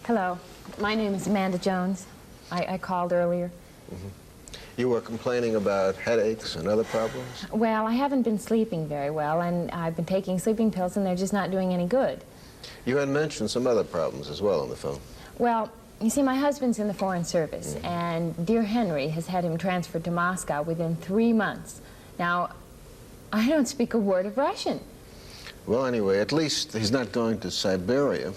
Hello, my name is Amanda Jones. I called earlier. Mm-hmm. You were complaining about headaches and other problems? Well, I haven't been sleeping very well, and I've been taking sleeping pills, and they're just not doing any good. You had mentioned some other problems as well on the phone. Well, you see, my husband's in the Foreign Service, and dear Henry has had him transferred to Moscow within 3 months. Now, I don't speak a word of Russian. Well, anyway, at least he's not going to Siberia.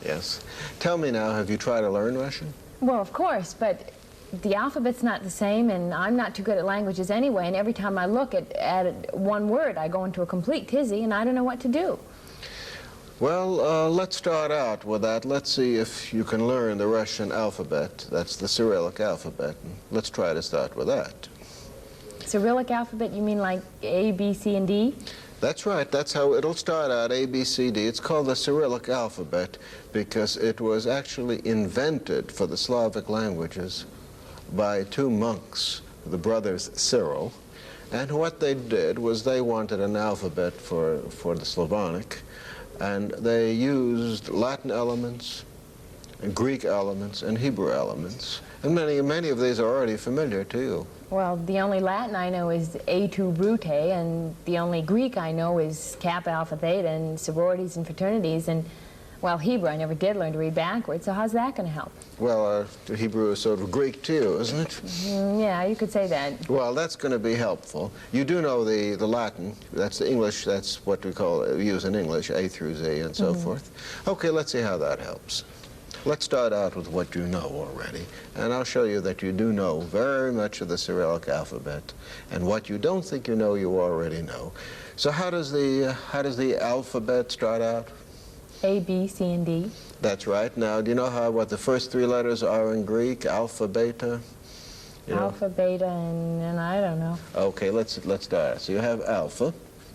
Yes. Tell me now, have you tried to learn Russian? Well, of course, but the alphabet's not the same, and I'm not too good at languages anyway, and every time I look at one word, I go into a complete tizzy, and I don't know what to do. Well, let's start out with that. Let's see if you can learn the Russian alphabet. That's the Cyrillic alphabet. Let's try to start with that. Cyrillic alphabet, you mean like A, B, C, and D? That's right. That's how it'll start out, A, B, C, D. It's called the Cyrillic alphabet because it was actually invented for the Slavic languages by two monks, the brothers Cyril. And what they did was they wanted an alphabet for the Slavonic, and they used Latin elements, and Greek elements, and Hebrew elements. And many of these are already familiar to you. Well, the only Latin I know is A tu Brute, and the only Greek I know is Kappa Alpha Theta and sororities and fraternities, and, well, Hebrew I never did learn to read backwards, so how's that going to help? Well, Hebrew is sort of Greek to you, isn't it? Yeah, you could say that. Well, that's going to be helpful. You do know the Latin. That's the English. That's what we use in English, A through Z and so forth. Okay, let's see how that helps. Let's start out with what you know already, and I'll show you that you do know very much of the Cyrillic alphabet, and what you don't think you know, you already know. So how does the alphabet start out? A, B, C, and D. That's right. Now, do you know what the first three letters are in Greek? Alpha, beta? Alpha, beta, and I don't know. Okay, let's start. So you have alpha,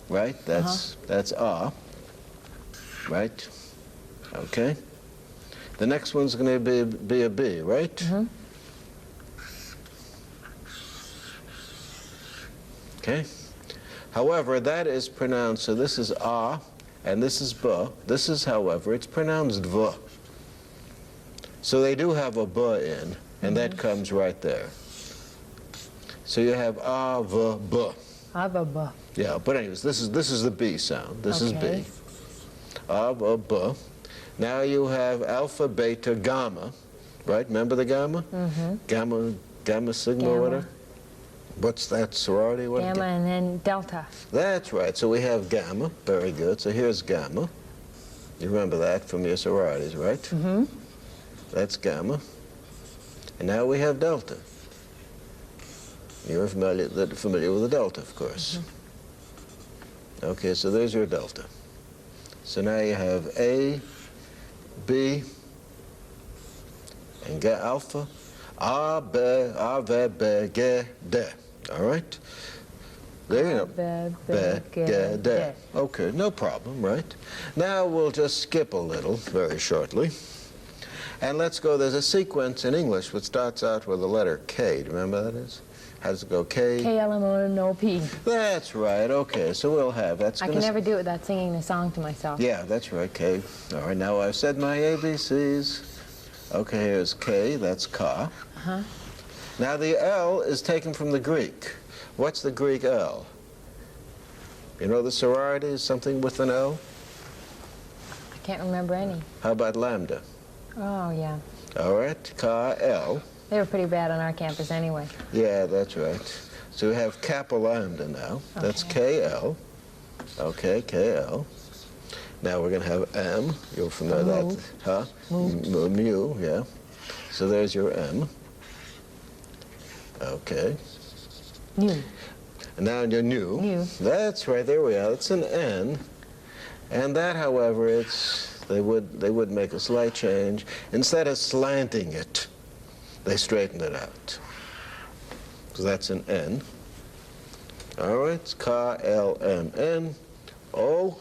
right? That's A, right? Okay. The next one's going to be a B, right? Okay. However, that is pronounced, so this is A, and this is B. This is, however, it's pronounced V. So they do have a B in, and that comes right there. So you have A, V, B. A, V, B. Yeah, but anyways, this is the B sound. This is B. A, V, B. Now you have alpha, beta, gamma, right? Remember the gamma? Gamma sigma, whatever? What's that, sorority? Gamma and then delta. That's right. So we have gamma. Very good. So here's gamma. You remember that from your sororities, right? That's gamma. And now we have delta. You're familiar with the delta, of course. Okay, so there's your delta. So now you have A, B, and alpha, A, B, A, V, B, G, D. All right? There you go. B, G, D. Okay, no problem, right? Now we'll just skip a little, very shortly. And let's go, there's a sequence in English which starts out with the letter K. Do you remember what that is? How does it go? K? K-L-M-O-N-O-P. That's right, okay, so we'll have, I can never do it without singing the song to myself. Yeah, that's right, K. All right, now I've said my ABCs. Okay, here's K, that's ka. Now the L is taken from the Greek. What's the Greek L? You know the sororities, something with an L? I can't remember any. How about lambda? Oh, yeah. All right, ka, L. They were pretty bad on our campus anyway. Yeah, that's right. So we have kappa lambda now. Okay. That's KL. Okay, KL. Now we're going to have M. You're familiar with that? Huh? Mu, yeah. So there's your M. Okay. Nu. And now your nu. Nu. That's right, there we are. It's an N. And that, however, they would make a slight change. Instead of slanting it, they straightened it out. So that's an N. All right, it's K, L, M, N, O.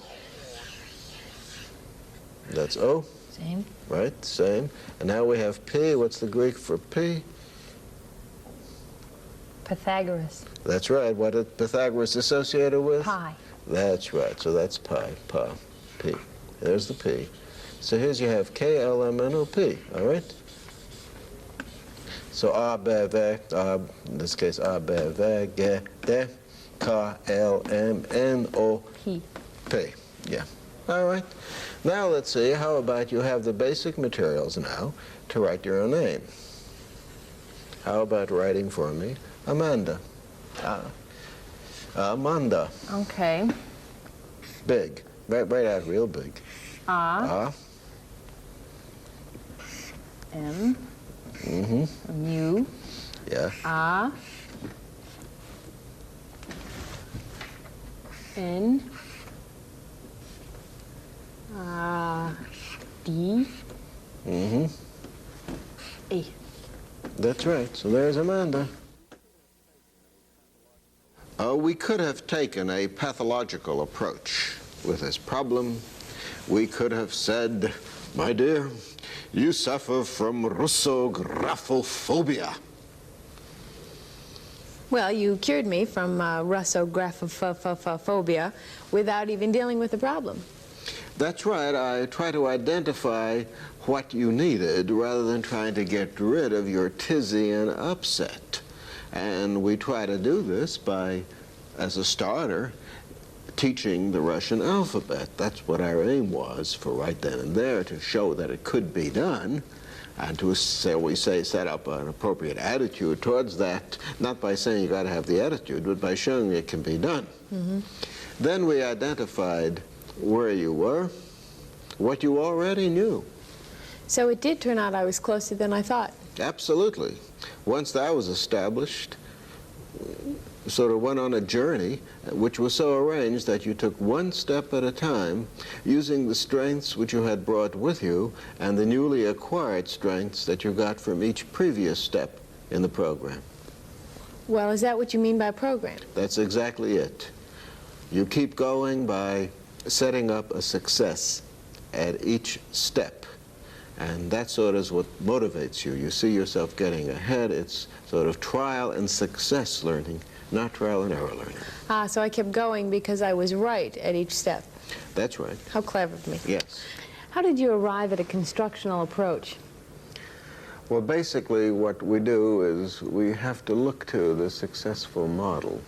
That's O. Same. Right, same. And now we have P. What's the Greek for P? Pythagoras. That's right. What is Pythagoras associated with? Pi. That's right. So that's pi, P. There's the P. So here's you have K, L, M, N, O, P, all right? So A, B, V, in this case A, B, V, G, D, K, L, M, N, O, P. Yeah, all right. Now let's see, how about you have the basic materials now to write your own name. How about writing for me Amanda? Amanda. Okay. Big. Write out real big. A. M. Mm-hmm. U. Yeah. A. N. D. Mm-hmm. A. That's right. So there's Amanda. We could have taken a pathological approach with this problem. We could have said, my dear, you suffer from Russographophobia. Well, you cured me from Russographophobia without even dealing with the problem. That's right. I try to identify what you needed rather than trying to get rid of your tizzy and upset. And we try to do this by, as a starter, teaching the Russian alphabet. That's what our aim was for right then and there, to show that it could be done, and to, set up an appropriate attitude towards that, not by saying you got to have the attitude, but by showing it can be done. Mm-hmm. Then we identified where you were, what you already knew. So it did turn out I was closer than I thought. Absolutely. Once that was established, sort of went on a journey which was so arranged that you took one step at a time, using the strengths which you had brought with you and the newly acquired strengths that you got from each previous step in the program. Well, is that what you mean by program? That's exactly it. You keep going by setting up a success at each step. And that sort of is what motivates you. You see yourself getting ahead. It's sort of trial and success learning, not trial and error learning. So I kept going because I was right at each step. That's right. How clever of me. Yes. How did you arrive at a constructional approach? Well, basically what we do is we have to look to the successful model.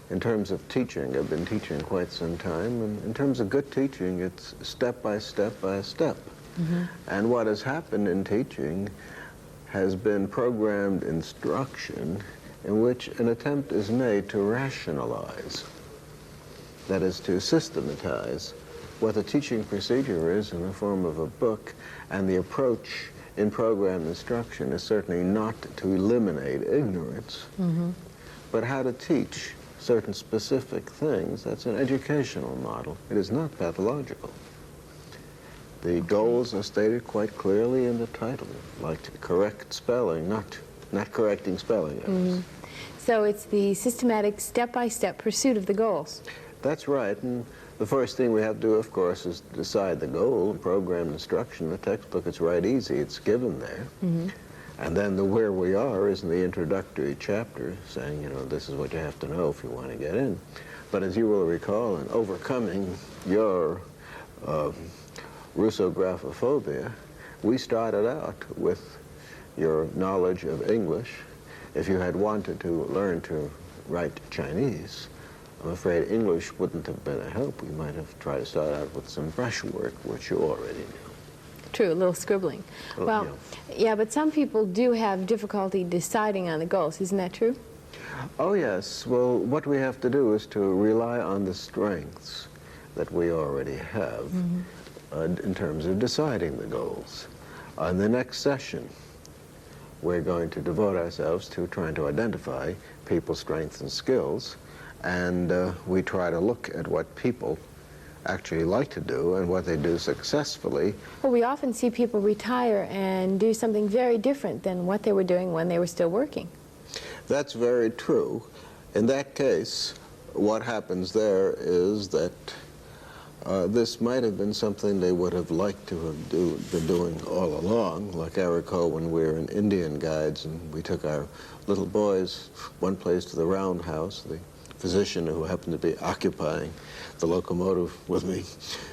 In terms of teaching, I've been teaching quite some time, and in terms of good teaching, it's step by step by step. Mm-hmm. And what has happened in teaching has been programmed instruction in which an attempt is made to rationalize, that is, to systematize what the teaching procedure is in the form of a book, and the approach in programmed instruction is certainly not to eliminate ignorance, mm-hmm. but how to teach certain specific things. That's an educational model. It is not pathological. The goals are stated quite clearly in the title, like correct spelling, not correcting spelling errors. Mm-hmm. So it's the systematic step-by-step pursuit of the goals. That's right, and the first thing we have to do, of course, is decide the goal. Programmed instruction, the textbook, it's right easy, it's given there. Mm-hmm. And then the where we are is in the introductory chapter, saying, you know, this is what you have to know if you want to get in. But as you will recall, in overcoming your Russographophobia, we started out with your knowledge of English. If you had wanted to learn to write Chinese, I'm afraid English wouldn't have been a help. We might have tried to start out with some brushwork, which you already knew. True, a little scribbling. Well, yeah, but some people do have difficulty deciding on the goals. Isn't that true? Oh, yes. Well, what we have to do is to rely on the strengths that we already have, mm-hmm. In terms of deciding the goals. In the next session, we're going to devote ourselves to trying to identify people's strengths and skills, and we try to look at what people actually like to do and what they do successfully. Well, we often see people retire and do something very different than what they were doing when they were still working. That's very true. In that case, what happens there is that this might have been something they would have liked to have been doing all along. Like I recall when we were in Indian guides and we took our little boys one place to the roundhouse, the physician who happened to be occupying the locomotive with me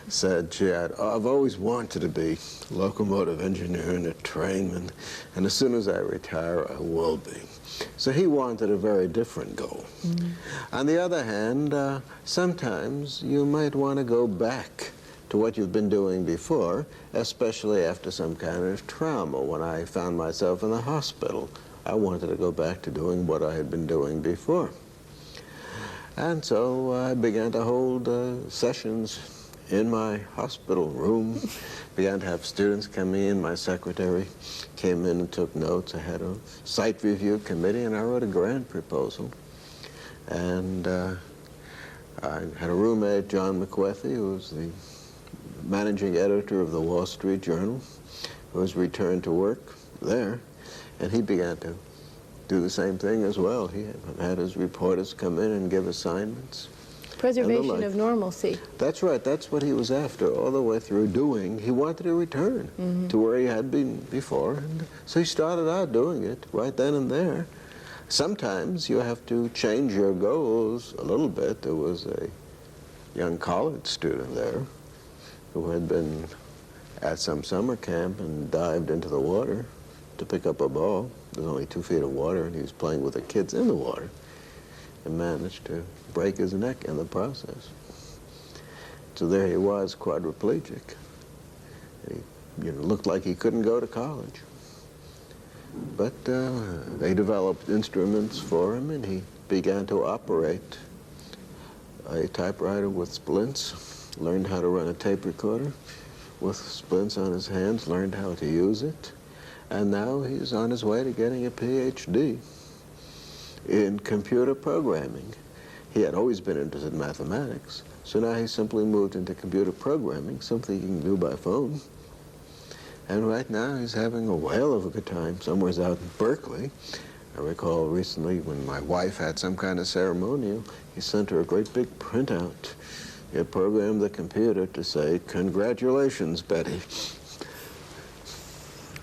said, gee, I've always wanted to be a locomotive engineer and a trainman, and as soon as I retire, I will be. So he wanted a very different goal. On the other hand, sometimes you might want to go back to what you've been doing before, especially after some kind of trauma. When I found myself in the hospital, I wanted to go back to doing what I had been doing before. And so I began to hold sessions in my hospital room, began to have students come in. My secretary came in and took notes. I had a site review committee, and I wrote a grant proposal. And I had a roommate, John McWethy, who was the managing editor of the Wall Street Journal, who was returned to work there, and he began to do the same thing as well. He had his reporters come in and give assignments. Preservation of normalcy. That's right. That's what he was after all the way through doing. He wanted to return to where he had been before. And so he started out doing it right then and there. Sometimes you have to change your goals a little bit. There was a young college student there who had been at some summer camp and dived into the water to pick up a ball. There's only 2 feet of water, and he was playing with the kids in the water and managed to break his neck in the process. So there he was, quadriplegic. He looked like he couldn't go to college. But they developed instruments for him, and he began to operate a typewriter with splints, learned how to run a tape recorder with splints on his hands, learned how to use it, and now he's on his way to getting a PhD in computer programming. He had always been interested in mathematics, so now he simply moved into computer programming, something he can do by phone. And right now he's having a whale of a good time somewhere out in Berkeley. I recall recently when my wife had some kind of ceremonial, he sent her a great big printout. He had programmed the computer to say, "Congratulations, Betty."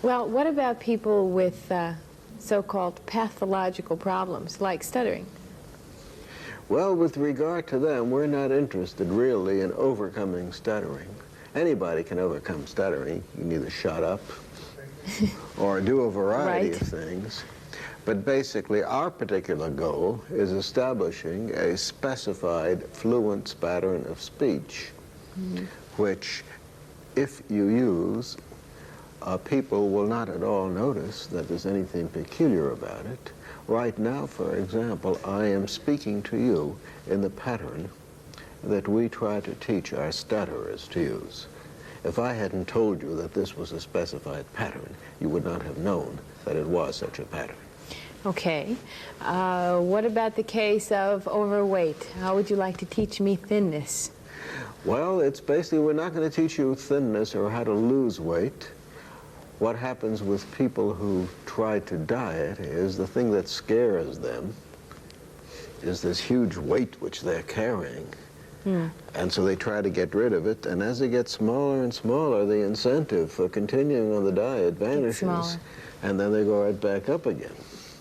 Well, what about people with so-called pathological problems, like stuttering? Well, with regard to them, we're not interested really in overcoming stuttering. Anybody can overcome stuttering. You can either shut up or do a variety of things. But basically, our particular goal is establishing a specified fluent pattern of speech, which, if you use, people will not at all notice that there's anything peculiar about it. Right now, for example, I am speaking to you in the pattern that we try to teach our stutterers to use. If I hadn't told you that this was a specified pattern, you would not have known that it was such a pattern. Okay. What about the case of overweight? How would you like to teach me thinness? Well, it's basically, we're not going to teach you thinness or how to lose weight. What happens with people who try to diet is the thing that scares them is this huge weight which they're carrying. And so they try to get rid of it, and as it gets smaller and smaller, the incentive for continuing on the diet vanishes, and then they go right back up again.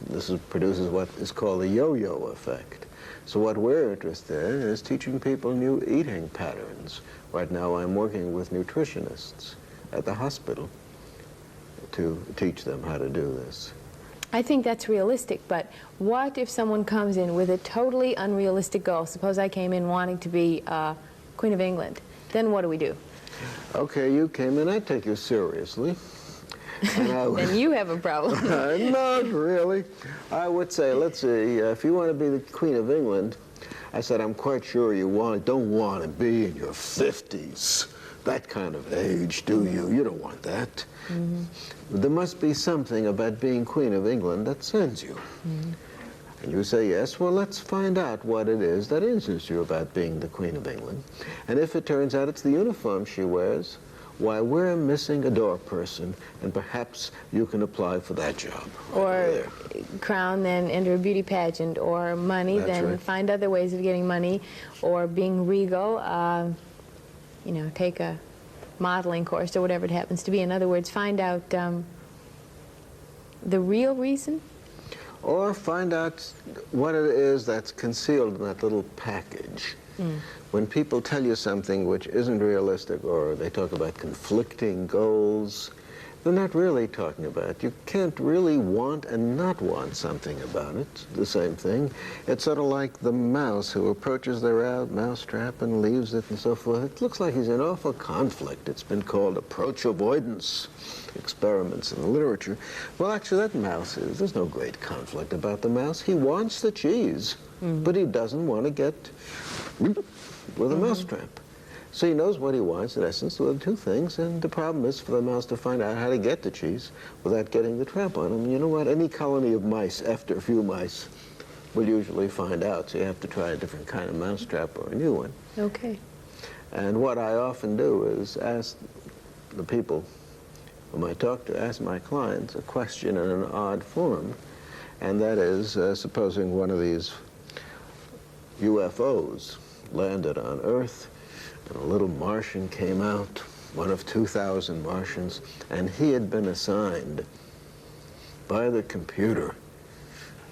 This produces what is called a yo-yo effect. So what we're interested in is teaching people new eating patterns. Right now I'm working with nutritionists at the hospital to teach them how to do this. I think that's realistic, but what if someone comes in with a totally unrealistic goal? Suppose I came in wanting to be Queen of England. Then what do we do? Okay, you came in, I'd take you seriously. Then you have a problem. Not really. I would say, let's see, if you want to be the Queen of England, I said, I'm quite sure you don't want to be in your 50s. That kind of age, do you? You don't want that. There must be something about being Queen of England that sends you. And you say, yes, well, let's find out what it is that interests you about being the Queen of England. And if it turns out it's the uniform she wears, why, we're missing a door person, and perhaps you can apply for that job. Or crown, then enter a beauty pageant, or money, then find other ways of getting money, or being regal, you know, take a modeling course or whatever it happens to be. In other words, find out the real reason. or find out what it is that's concealed in that little package. When people tell you something which isn't realistic, or they talk about conflicting goals, they're not really talking about it. You can't really want and not want something about it, the same thing. It's sort of like the mouse who approaches the mouse trap and leaves it and so forth. It looks like he's in awful conflict. It's been called approach avoidance experiments in the literature. Well, actually, that mouse there's no great conflict about the mouse. He wants the cheese, but he doesn't want to get with a mouse trap. So he knows what he wants, in essence, with two things, and the problem is for the mouse to find out how to get the cheese without getting the trap on him. You know what? Any colony of mice, after a few mice, will usually find out, so you have to try a different kind of mouse trap or a new one. Okay. And what I often do is ask the people whom I talk to, ask my clients a question in an odd form, and that is, supposing one of these UFOs landed on Earth, and a little Martian came out, one of 2,000 Martians, and he had been assigned by the computer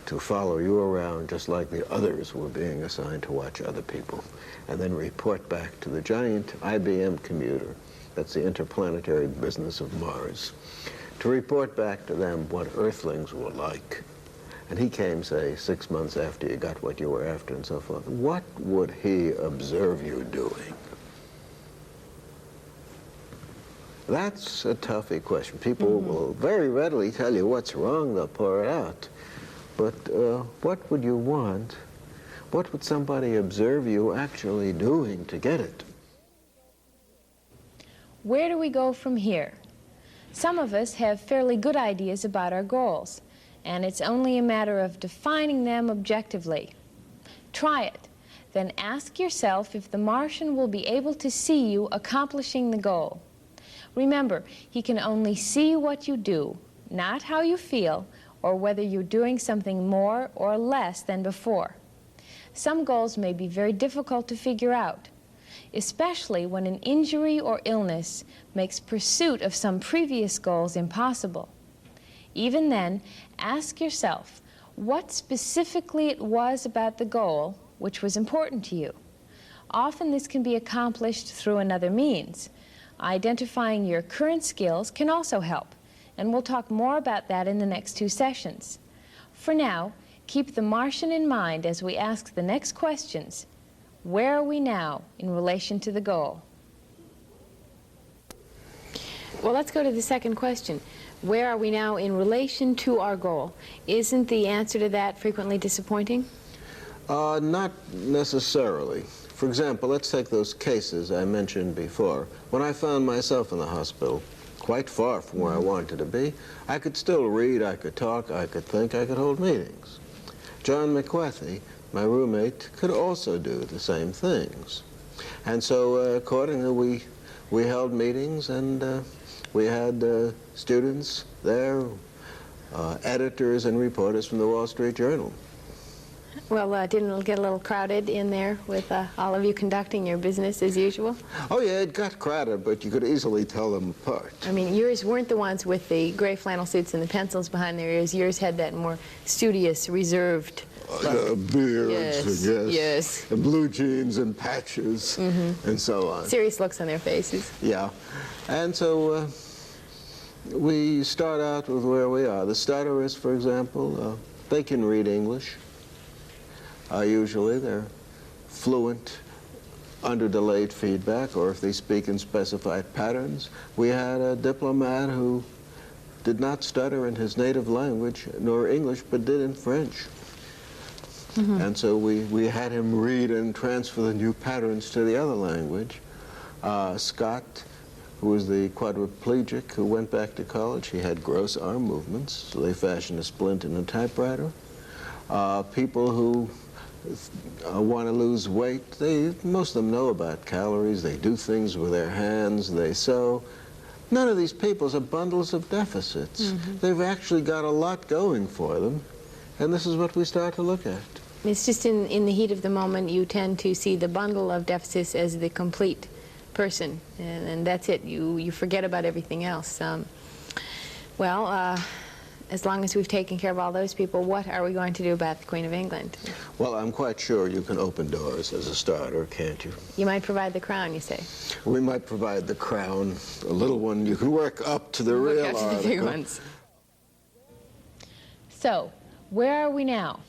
to follow you around just like the others were being assigned to watch other people, and then report back to the giant IBM computer, that's the interplanetary business of Mars, to report back to them what Earthlings were like. And he came, say, 6 months after you got what you were after and so forth. What would he observe you doing? That's a toughie question. People will very readily tell you what's wrong, they'll pour it out. But what would you want? What would somebody observe you actually doing to get it? Where do we go from here? Some of us have fairly good ideas about our goals, and it's only a matter of defining them objectively. Try it. Then ask yourself if the Martian will be able to see you accomplishing the goal. Remember, he can only see what you do, not how you feel, or whether you're doing something more or less than before. Some goals may be very difficult to figure out, especially when an injury or illness makes pursuit of some previous goals impossible. Even then, ask yourself what specifically it was about the goal which was important to you. Often this can be accomplished through another means. Identifying your current skills can also help, and we'll talk more about that in the next 2 sessions. For now, keep the Martian in mind as we ask the next questions. Where are we now in relation to the goal? Well, let's go to the second question. Where are we now in relation to our goal? Isn't the answer to that frequently disappointing? Not necessarily. For example, let's take those cases I mentioned before. When I found myself in the hospital, quite far from where I wanted to be, I could still read, I could talk, I could think, I could hold meetings. John McWethy, my roommate, could also do the same things. And so accordingly, we held meetings, and we had students there, editors and reporters from the Wall Street Journal. Well, didn't it get a little crowded in there with all of you conducting your business as usual? Oh, yeah, it got crowded, but you could easily tell them apart. I mean, yours weren't the ones with the gray flannel suits and the pencils behind their ears. Yours had that more studious, reserved beards, yes. And blue jeans and patches, and so on. Serious looks on their faces. Yeah. And so we start out with where we are. The stutterers, for example, they can read English. Usually they're fluent under delayed feedback, or if they speak in specified patterns. We had a diplomat who did not stutter in his native language, nor English, but did in French. And so we had him read and transfer the new patterns to the other language. Scott, who was the quadriplegic who went back to college, he had gross arm movements, so they fashioned a splint in a typewriter. People who want to lose weight, most of them know about calories, they do things with their hands, they sew. None of these people are bundles of deficits. They've actually got a lot going for them, and this is what we start to look at. It's just in the heat of the moment you tend to see the bundle of deficits as the complete person, and that's it. You forget about everything else. as long as we've taken care of all those people, what are we going to do about the Queen of England? Well, I'm quite sure you can open doors as a starter, can't you? You might provide the crown, you say. We might provide the crown, a little one. You can work up to the real Up to article. the big ones. So, where are we now?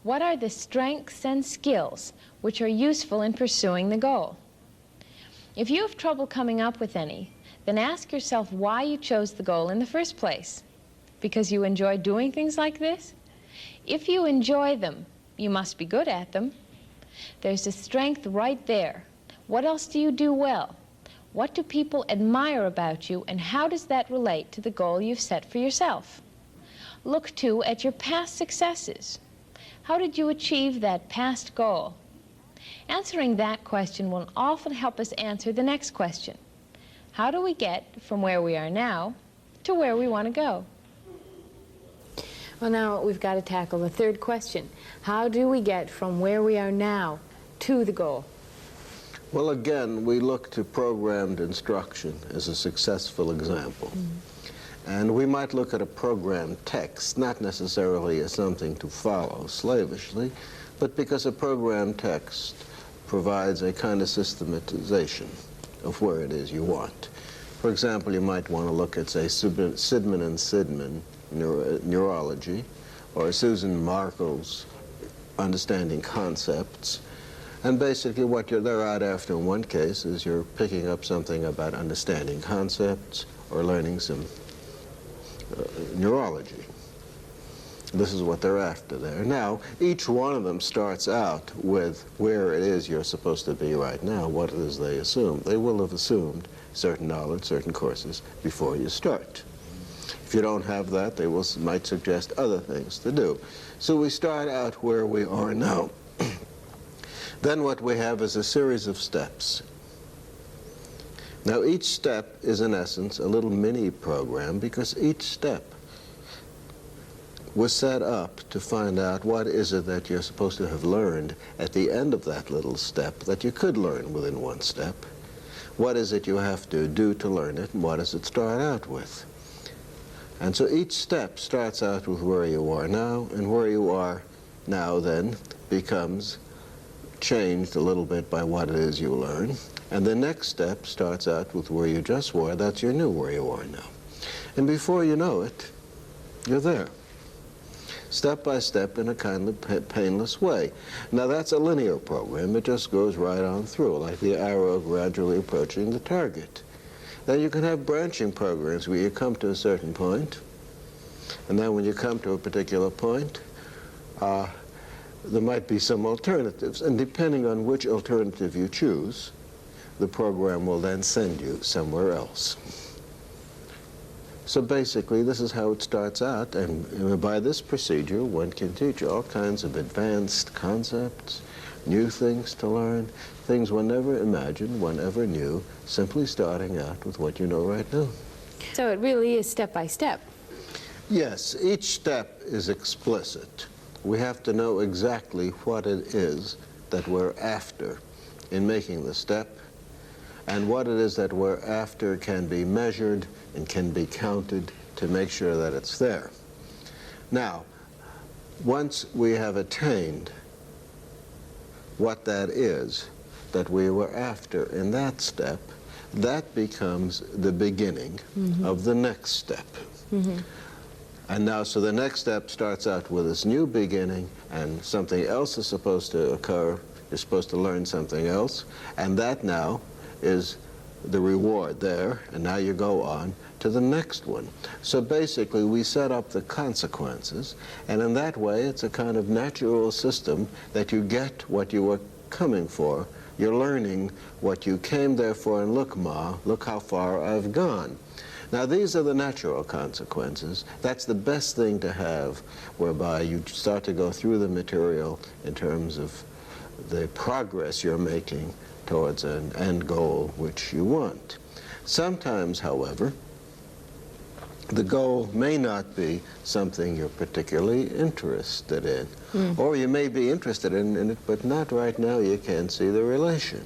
What are the strengths and skills which are useful in pursuing the goal? If you have trouble coming up with any, then ask yourself why you chose the goal in the first place. Because you enjoy doing things like this? If you enjoy them, you must be good at them. There's a strength right there. What else do you do well? What do people admire about you, and how does that relate to the goal you've set for yourself? Look, too, at your past successes. How did you achieve that past goal? Answering that question will often help us answer the next question. How do we get from where we are now to where we want to go? Well, now we've got to tackle the third question. How do we get from where we are now to the goal? Well, again, we look to programmed instruction as a successful example. And we might look at a programmed text, not necessarily as something to follow slavishly, but because a programmed text provides a kind of systematization of where it is you want. For example, you might want to look at, say, Sidman and Sidman neurology, or Susan Markle's understanding concepts. And basically what they're out after in one case is you're picking up something about understanding concepts or learning some neurology. This is what they're after there. Now, each one of them starts out with where it is you're supposed to be right now, what it is they assume. They will have assumed certain knowledge, certain courses before you start. If you don't have that, they might suggest other things to do. So we start out where we are now. Then what we have is a series of steps. Now each step is in essence a little mini program, because each step was set up to find out what is it that you're supposed to have learned at the end of that little step that you could learn within one step. What is it you have to do to learn it, and what does it start out with? And so each step starts out with where you are now, and where you are now then becomes changed a little bit by what it is you learn. And the next step starts out with where you just were. That's your new where you are now. And before you know it, you're there. Step by step in a kind of painless way. Now that's a linear program. It just goes right on through, like the arrow gradually approaching the target. Then you can have branching programs where you come to a certain point, and then when you come to a particular point, there might be some alternatives, and depending on which alternative you choose, the program will then send you somewhere else. So basically, this is how it starts out, and by this procedure, one can teach all kinds of advanced concepts, new things to learn, things one never imagined, one ever knew, simply starting out with what you know right now. So it really is step by step. Yes, each step is explicit. We have to know exactly what it is that we're after in making the step, and what it is that we're after can be measured and can be counted to make sure that it's there. Now, once we have attained what that is that we were after in that step, that becomes the beginning of the next step. And now, so the next step starts out with this new beginning, and something else is supposed to occur. You're supposed to learn something else, and that now is the reward there, and now you go on to the next one. So basically, we set up the consequences, and in that way, it's a kind of natural system that you get what you were coming for. You're learning what you came there for, and look, Ma, look how far I've gone. Now, these are the natural consequences. That's the best thing to have, whereby you start to go through the material in terms of the progress you're making towards an end goal which you want. Sometimes, however, the goal may not be something you're particularly interested in. Or you may be interested in it, but not right now. You can't see the relation.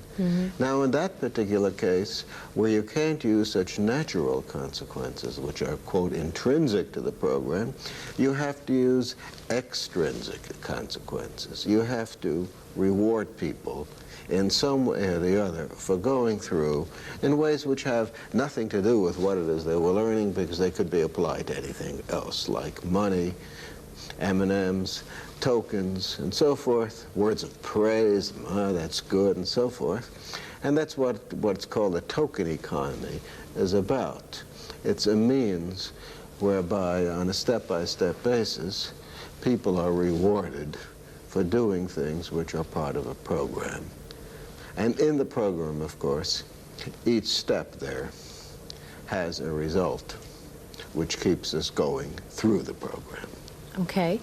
Now, in that particular case, where you can't use such natural consequences, which are, quote, intrinsic to the program, you have to use extrinsic consequences. You have to reward people in some way or the other for going through in ways which have nothing to do with what it is they were learning, because they could be applied to anything else, like money, M&Ms, tokens, and so forth, words of praise, that's good, and so forth. And that's what's called the token economy is about. It's a means whereby, on a step-by-step basis, people are rewarded for doing things which are part of a program. And in the program, of course, each step there has a result which keeps us going through the program. Okay.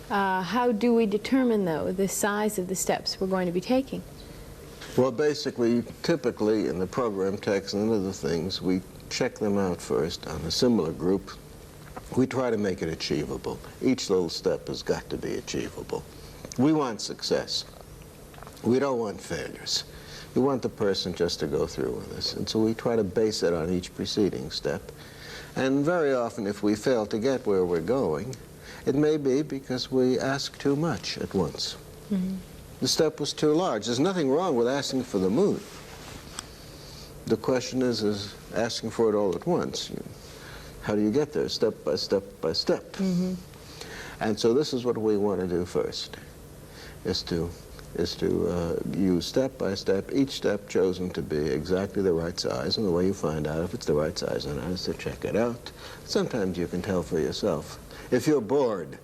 How do we determine, though, the size of the steps we're going to be taking? Well, basically, typically in the program text and other things, we check them out first on a similar group. We try to make it achievable. Each little step has got to be achievable. We want success. We don't want failures. We want the person just to go through with this. And so we try to base it on each preceding step. And very often, if we fail to get where we're going, it may be because we ask too much at once. The step was too large. There's nothing wrong with asking for the moon. The question is asking for it all at once. How do you get there? Step by step by step. And so this is what we want to do first, is to use step by step, each step chosen to be exactly the right size. And the way you find out if it's the right size or not is to check it out. Sometimes you can tell for yourself. If you're bored,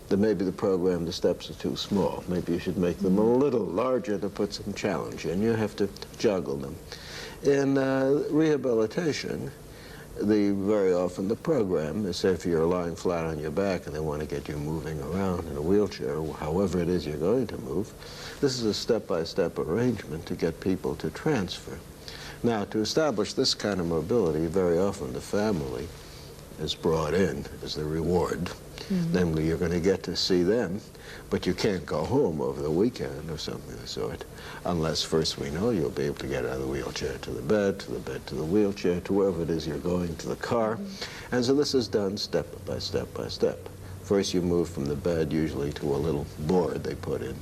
then maybe the program, the steps are too small. Maybe you should make them a little larger to put some challenge in. You have to juggle them. In rehabilitation, very often the program is, say, if you're lying flat on your back and they want to get you moving around in a wheelchair, or however it is you're going to move, this is a step-by-step arrangement to get people to transfer. Now, to establish this kind of mobility, very often the family is brought in as the reward. Namely, you're going to get to see them, but you can't go home over the weekend or something of the sort, unless first we know you'll be able to get out of the wheelchair to the bed to the wheelchair, to wherever it is you're going, to the car. And so this is done step by step by step. First you move from the bed usually to a little board they put in,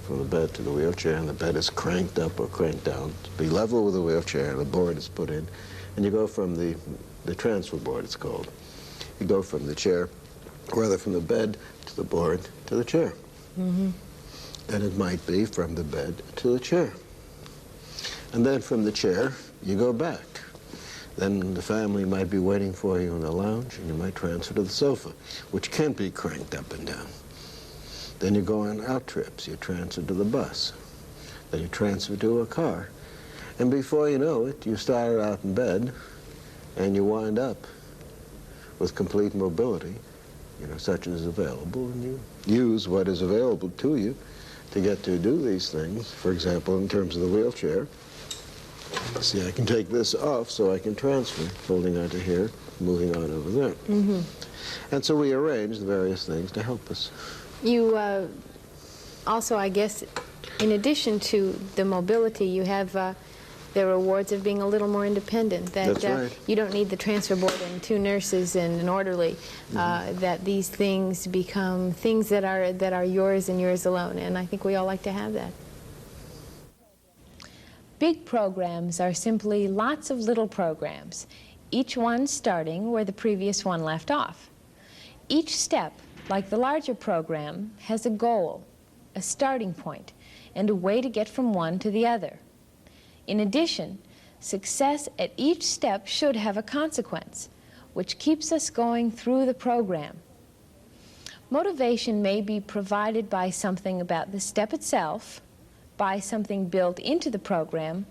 from the bed to the wheelchair, and the bed is cranked up or cranked down to be level with the wheelchair, and the board is put in. And you go from the transfer board, it's called. You go from the chair, rather from the bed to the board to the chair. Then it might be from the bed to the chair. And then from the chair, you go back. Then the family might be waiting for you in the lounge, and you might transfer to the sofa, which can be cranked up and down. Then you go on out trips. You transfer to the bus. Then you transfer to a car. And before you know it, you started out in bed, and you wind up with complete mobility, such as is available, and you use what is available to you to get to do these things. For example, in terms of the wheelchair, see, I can take this off so I can transfer, holding onto here, moving on over there. And so we arrange the various things to help us. You also, I guess, in addition to the mobility, you have the rewards of being a little more independent. That's right. You don't need the transfer board and 2 nurses and an orderly. That these things become things that are yours and yours alone. And I think we all like to have that. Big programs are simply lots of little programs, each one starting where the previous one left off. Each step, like the larger program, has a goal, a starting point, and a way to get from one to the other. In addition, success at each step should have a consequence, which keeps us going through the program. Motivation may be provided by something about the step itself, by something built into the program,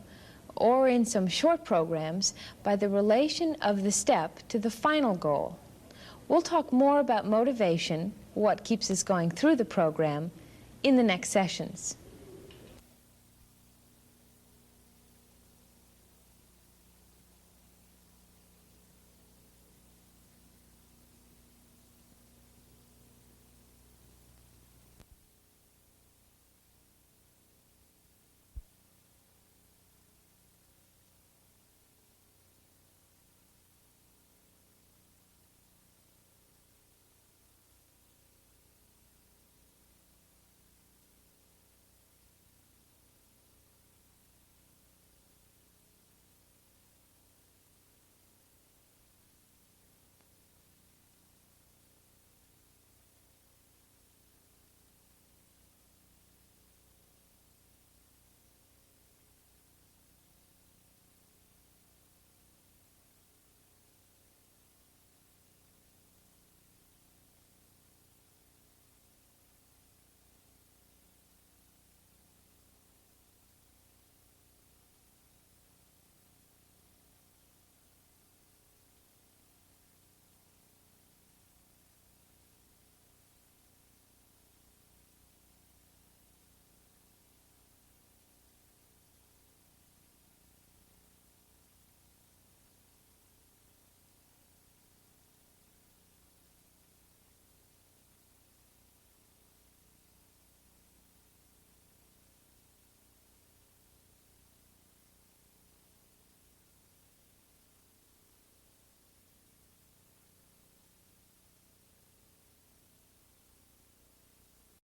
or in some short programs, by the relation of the step to the final goal. We'll talk more about motivation, what keeps us going through the program, in the next sessions.